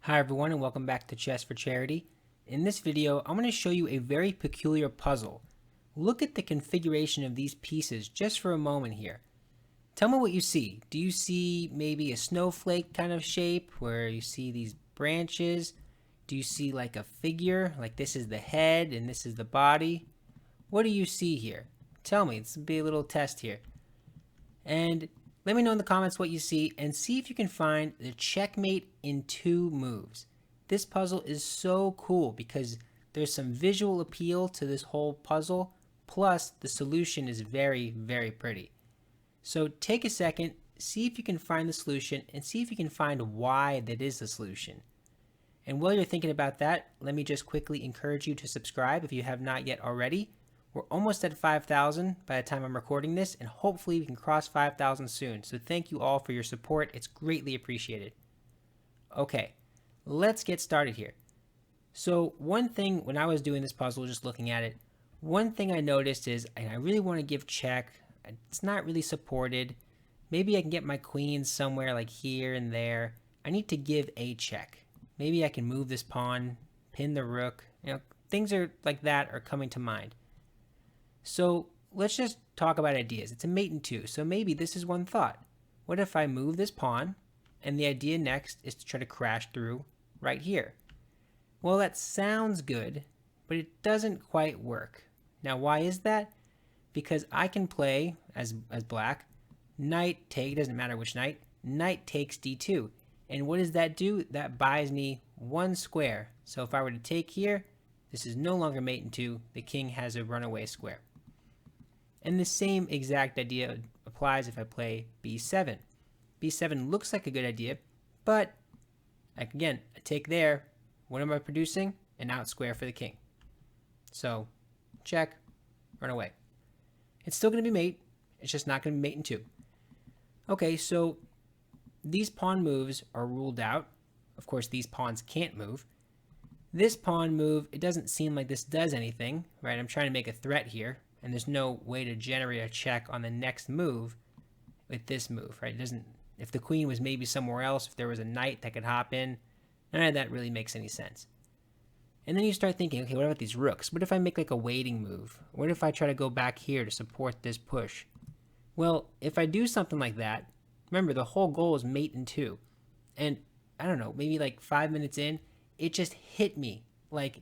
Hi everyone and welcome back to Chess for Charity. In this video, I'm going to show you a very peculiar puzzle. Look at the configuration of these pieces just for a moment here. Tell me what you see. Do you see maybe a snowflake kind of shape where you see these branches? Do you see like a figure, like this is the head and this is the body? What do you see here? Tell me, this will be a little test here. And let me know in the comments what you see and see if you can find the checkmate in 2 moves. This puzzle is so cool because there's some visual appeal to this whole puzzle, plus the solution is very, very pretty. So take a second, see if you can find the solution and see if you can find why that is the solution. And while you're thinking about that, let me just quickly encourage you to subscribe if you have not yet already. We're almost at 5,000 by the time I'm recording this, and hopefully we can cross 5,000 soon. So thank you all for your support. It's greatly appreciated. Okay, let's get started here. So one thing when I was doing this puzzle, just looking at it, one thing I noticed is, and I really want to give check, it's not really supported. Maybe I can get my queens somewhere like here and there. I need to give a check. Maybe I can move this pawn, pin the rook. Things are like that are coming to mind. So let's just talk about ideas. It's a mate in 2, so maybe this is one thought. What if I move this pawn, and the idea next is to try to crash through right here? Well, that sounds good, but it doesn't quite work. Now, why is that? Because I can play, as black, knight take, doesn't matter which knight takes d2. And what does that do? That buys me 1 square. So if I were to take here, this is no longer mate in 2. The king has a runaway square. And the same exact idea applies if I play b7. b7 looks like a good idea, but again, a take there. What am I producing? An out square for the king. So check, run away. It's still going to be mate. It's just not going to be mate in 2. Okay, so these pawn moves are ruled out. Of course, these pawns can't move. This pawn move, it doesn't seem like this does anything, right? I'm trying to make a threat here, and there's no way to generate a check on the next move with this move, right? It doesn't. If the queen was maybe somewhere else, if there was a knight that could hop in, none of that really makes any sense. And then you start thinking, okay, what about these rooks? What if I make like a waiting move? What if I try to go back here to support this push? Well, if I do something like that, remember the whole goal is mate in 2. And I don't know, maybe like 5 minutes in, it just hit me like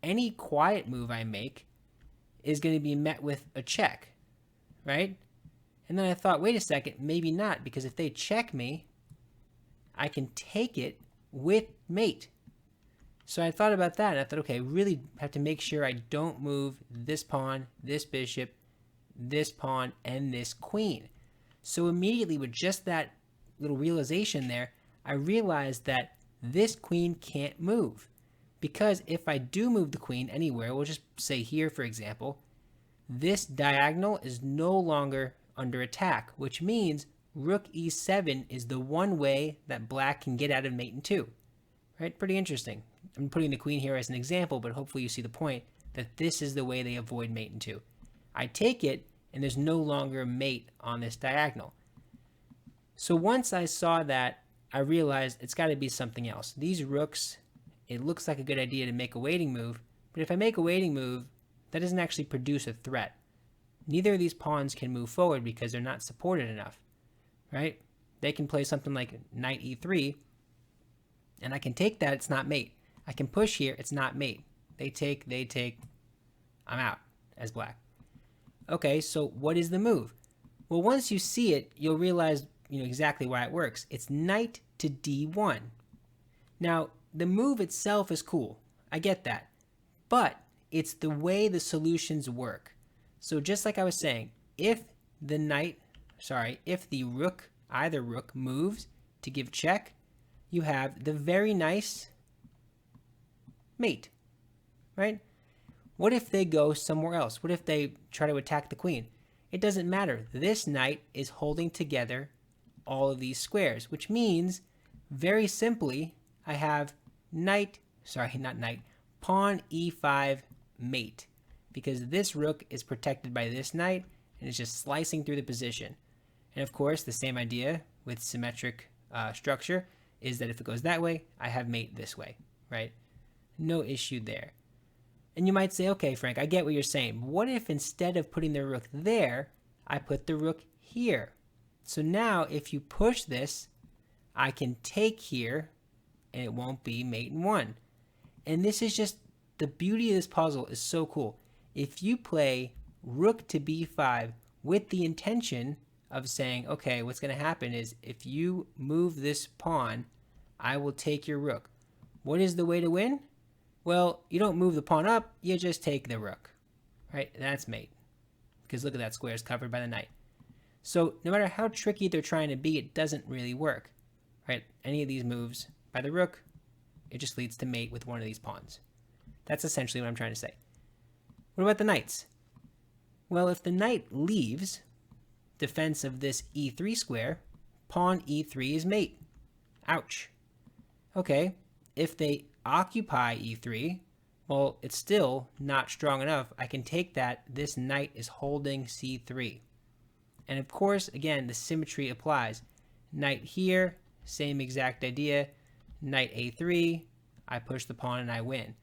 any quiet move I make is going to be met with a check, right? And then I thought, wait a second, maybe not, because if they check me, I can take it with mate. So I thought about that, and I thought, okay, I really have to make sure I don't move this pawn, this bishop, this pawn, and this queen. So immediately with just that little realization there, I realized that this queen can't move. Because if I do move the queen anywhere, we'll just say here, for example, this diagonal is no longer under attack, which means rook e7 is the one way that black can get out of mate in 2. Right? Pretty interesting. I'm putting the queen here as an example, but hopefully you see the point that this is the way they avoid mate in 2. I take it, and there's no longer a mate on this diagonal. So once I saw that, I realized it's got to be something else. These rooks, it looks like a good idea to make a waiting move, but if I make a waiting move, that doesn't actually produce a threat. Neither of these pawns can move forward because they're not supported enough, right? They can play something like knight e3, and I can take that, it's not mate. I can push here, it's not mate. They take, I'm out as black. Okay, so what is the move? Well, once you see it, you'll realize exactly why it works. It's knight to d1. Now, the move itself is cool. I get that. But it's the way the solutions work. So just like I was saying, if the rook, either rook moves to give check, you have the very nice mate, right? What if they go somewhere else? What if they try to attack the queen? It doesn't matter. This knight is holding together all of these squares, which means, very simply, I have pawn e5 mate, because this rook is protected by this knight and is just slicing through the position. And of course, the same idea with symmetric structure is that if it goes that way, I have mate this way, right? No issue there. And you might say, okay, Frank, I get what you're saying. But what if instead of putting the rook there, I put the rook here? So now if you push this, I can take here and it won't be mate in one. And this is just, the beauty of this puzzle is so cool. If you play rook to b5 with the intention of saying, okay, what's going to happen is if you move this pawn, I will take your rook. What is the way to win? Well, you don't move the pawn up, you just take the rook, right? That's mate. Because look at that, square is covered by the knight. So no matter how tricky they're trying to be, it doesn't really work, right? Any of these moves by the rook, it just leads to mate with one of these pawns. That's essentially what I'm trying to say. What about the knights? Well, if the knight leaves defense of this e3 square, pawn e3 is mate. Ouch. Okay, if they occupy e3, well, it's still not strong enough. I can take that. This knight is holding c3. And of course, again, the symmetry applies. Knight here, same exact idea. Knight a3, I push the pawn and I win.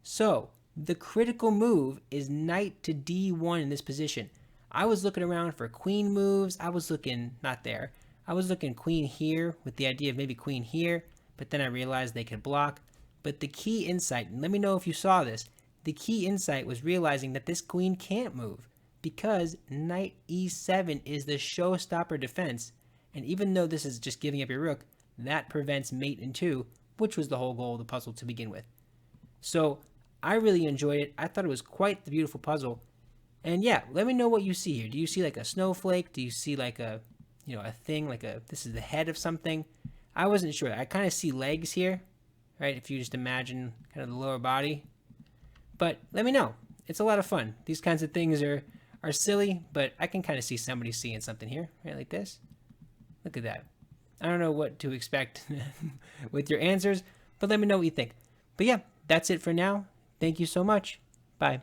So the critical move is knight to d1 in this position. I was looking around for queen moves. I was looking, not there. I was looking queen here with the idea of maybe queen here, but then I realized they could block. But the key insight, and let me know if you saw this, the key insight was realizing that this queen can't move because knight e7 is the showstopper defense. And even though this is just giving up your rook, that prevents mate in two, which was the whole goal of the puzzle to begin with. So I really enjoyed it. I thought it was quite the beautiful puzzle. And yeah, let me know what you see here. Do you see like a snowflake? Do you see like a, a thing, like this is the head of something? I wasn't sure. I kind of see legs here, right? If you just imagine kind of the lower body. But let me know. It's a lot of fun. These kinds of things are silly, but I can kind of see somebody seeing something here, right? Like this. Look at that. I don't know what to expect with your answers, but let me know what you think. But yeah, that's it for now. Thank you so much. Bye.